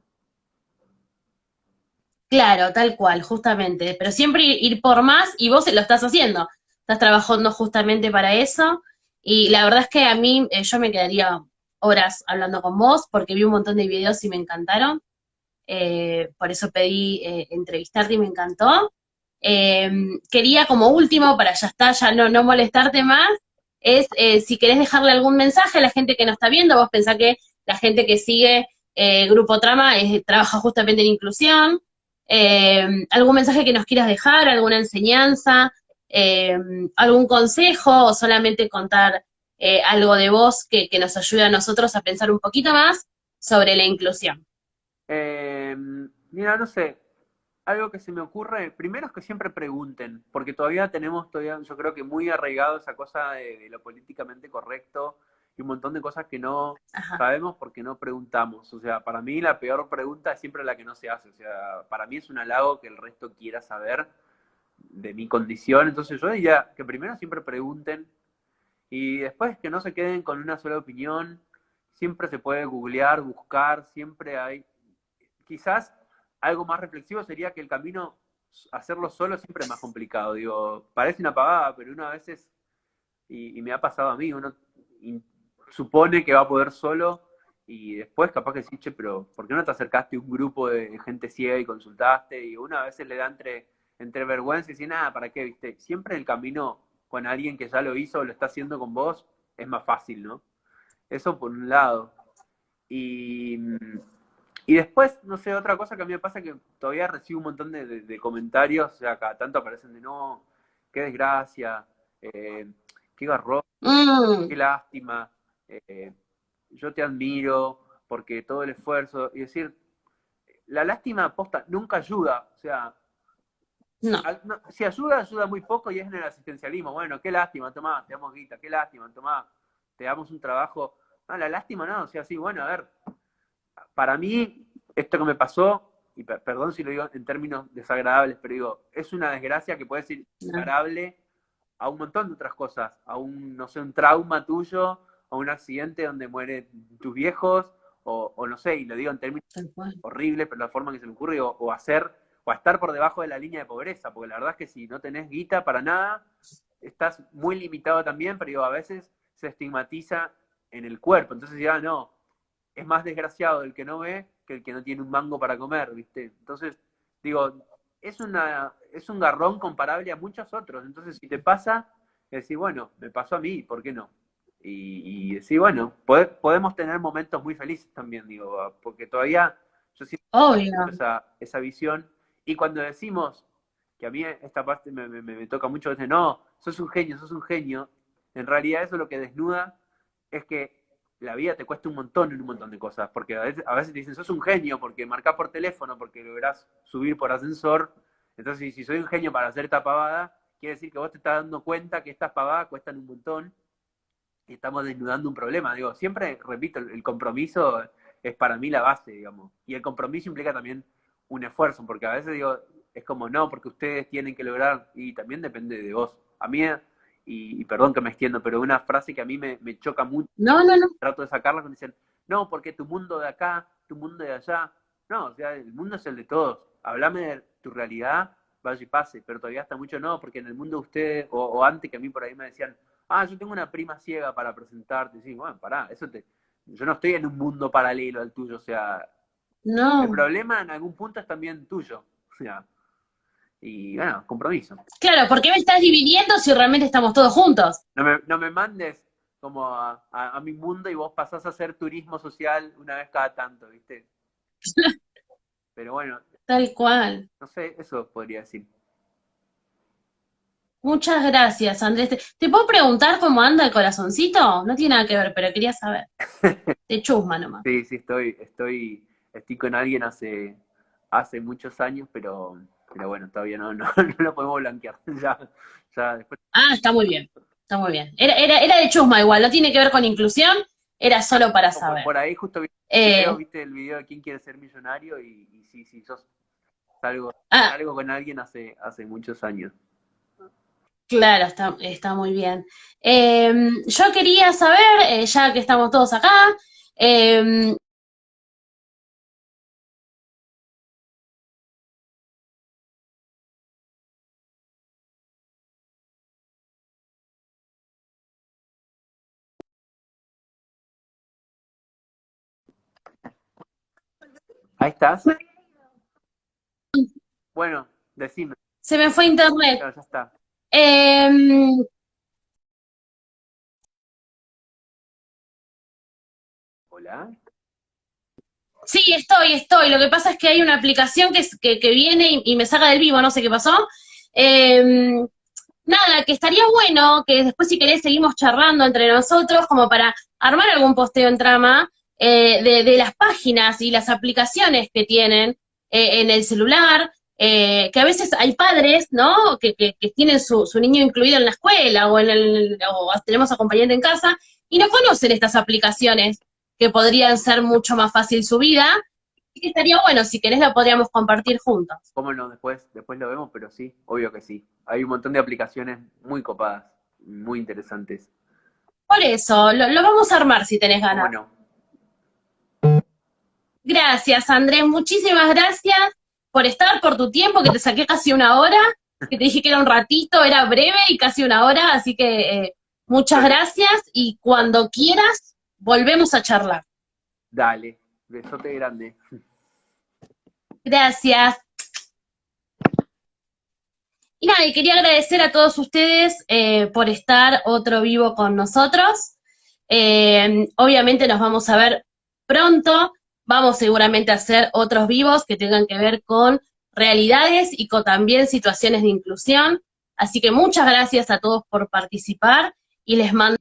Claro, tal cual, justamente. Pero siempre ir por más y vos lo estás haciendo. Estás trabajando justamente para eso. Y la verdad es que a mí, yo me quedaría horas hablando con vos porque vi un montón de videos y me encantaron. Por eso pedí entrevistarte y me encantó. Eh, Quería como último, para ya estar, ya no molestarte más, es si querés dejarle algún mensaje a la gente que nos está viendo. Vos pensás que la gente que sigue Grupo Trama trabaja justamente en inclusión. ¿Algún mensaje que nos quieras dejar, alguna enseñanza, eh, algún consejo o solamente contar algo de vos que nos ayude a nosotros a pensar un poquito más sobre la inclusión? Eh, mira, no sé, algo que se me ocurre, primero es que siempre pregunten, porque todavía, yo creo que muy arraigado esa cosa de lo políticamente correcto y un montón de cosas que no Ajá. sabemos porque no preguntamos. O sea, para mí la peor pregunta es siempre la que no se hace. O sea, para mí es un halago que el resto quiera saber de mi condición. Entonces yo diría que primero siempre pregunten y después que no se queden con una sola opinión. Siempre se puede googlear, buscar, siempre hay quizás algo más reflexivo sería que el camino, hacerlo solo siempre es más complicado. Digo, parece una pavada, pero uno a veces, y me ha pasado a mí, uno supone que va a poder solo y después capaz que sí, che, pero ¿por qué no te acercaste a un grupo de gente ciega y consultaste? Y uno a veces le da entre vergüenza y dice, nada, ¿para qué? ¿Viste? Siempre el camino con alguien que ya lo hizo o lo está haciendo con vos es más fácil, ¿no? Eso por un lado. Y, y después, no sé, otra cosa que a mí me pasa es que todavía recibo un montón de comentarios, o sea, cada tanto aparecen de no, qué desgracia, eh, qué garrón, Mm, qué lástima, eh, yo te admiro porque todo el esfuerzo, y decir, la lástima posta nunca ayuda, o sea, no. si ayuda, ayuda muy poco y es en el asistencialismo, bueno, qué lástima, tomá, te damos guita, qué lástima, tomá, te damos un trabajo, no, la lástima no, o sea, sí, bueno, a ver, para mí, esto que me pasó, y perdón si lo digo en términos desagradables, pero digo, es una desgracia que puede ser No, equiparable a un montón de otras cosas, a un, no sé, un trauma tuyo, a un accidente donde mueren tus viejos, o no sé, y lo digo en términos tal cual. horribles, pero la forma que se me ocurre, o hacer, o a estar por debajo de la línea de pobreza, porque la verdad es que si no tenés guita para nada, estás muy limitado también, pero digo, a veces se estigmatiza en el cuerpo, entonces ya no, es más desgraciado el que no ve que el que no tiene un mango para comer, ¿viste? Entonces, digo, es un garrón comparable a muchos otros. Entonces, si te pasa, decís, bueno, me pasó a mí, ¿por qué no? Y decís, bueno, podemos tener momentos muy felices también, digo, porque todavía yo siento Obvio. esa visión. Y cuando decimos, que a mí esta parte me toca mucho, veces, no, sos un genio, en realidad eso lo que desnuda es que la vida te cuesta un montón en un montón de cosas, porque a veces te dicen, sos un genio porque marcás por teléfono, porque lográs subir por ascensor, entonces si soy un genio para hacer esta pavada, quiere decir que vos te estás dando cuenta que estas pavadas cuestan un montón y estamos desnudando un problema. Digo, siempre, repito, el compromiso es para mí la base, digamos, y el compromiso implica también un esfuerzo, porque a veces digo, es como, no, porque ustedes tienen que lograr, y también depende de vos. A mí, y perdón que me extiendo, pero una frase que a mí me choca mucho, No, no, no. trato de sacarla cuando dicen, no, porque tu mundo de acá, tu mundo de allá. No, o sea, el mundo es el de todos. Háblame de tu realidad, vaya y pase, pero todavía está mucho no, porque en el mundo de ustedes, o antes que a mí por ahí me decían, ah, yo tengo una prima ciega para presentarte. Y sí, bueno, pará, yo no estoy en un mundo paralelo al tuyo, o sea, el No. problema en algún punto es también tuyo. O sea, y bueno, compromiso. Claro, ¿por qué me estás dividiendo si realmente estamos todos juntos? No me mandes como a mi mundo y vos pasás a hacer turismo social una vez cada tanto, ¿viste? Pero bueno, Tal cual. no sé, eso podría decir. Muchas gracias, Andrés. ¿Te puedo preguntar cómo anda el corazoncito? No tiene nada que ver, pero quería saber. De chusma nomás. Sí, sí, estoy con alguien hace muchos años, pero bueno, todavía no lo podemos blanquear. Ya después. Ah, está muy bien. Está muy bien. Era de chusma igual, no tiene que ver con inclusión, era solo para Por, saber. por ahí justo Eh, viste el video de quién quiere ser millonario y sí, sí, yo salgo, ah, salgo con alguien hace muchos años. claro, está muy bien. Yo quería saber, ya que estamos todos acá, eh, Ahí estás. Bueno, decime. se me fue internet. Claro, ya está. Eh, Hola. sí, estoy. Lo que pasa es que hay una aplicación que viene y me saca del vivo, no sé qué pasó. Eh, Nada, que estaría bueno que después si querés seguimos charlando entre nosotros como para armar algún posteo en trama de las páginas y las aplicaciones que tienen en el celular, que a veces hay padres, ¿no? Que tienen su niño incluido en la escuela o tenemos acompañante en casa y no conocen estas aplicaciones que podrían ser mucho más fácil su vida. Y que estaría bueno, si querés la podríamos compartir juntos. ¿Cómo no? Después lo vemos, pero sí, obvio que sí. Hay un montón de aplicaciones muy copadas, muy interesantes. Por eso, lo vamos a armar si tenés ¿Cómo ganas. no? Gracias, Andrés. Muchísimas gracias por estar, por tu tiempo, que te saqué casi una hora, que te dije que era un ratito, era breve y casi una hora, así que muchas gracias y cuando quieras volvemos a charlar. Dale, besote grande. Gracias. Y nada, y quería agradecer a todos ustedes por estar otro vivo con nosotros. Obviamente nos vamos a ver pronto. Vamos seguramente a hacer otros vivos que tengan que ver con realidades y con también situaciones de inclusión. Así que muchas gracias a todos por participar y les mando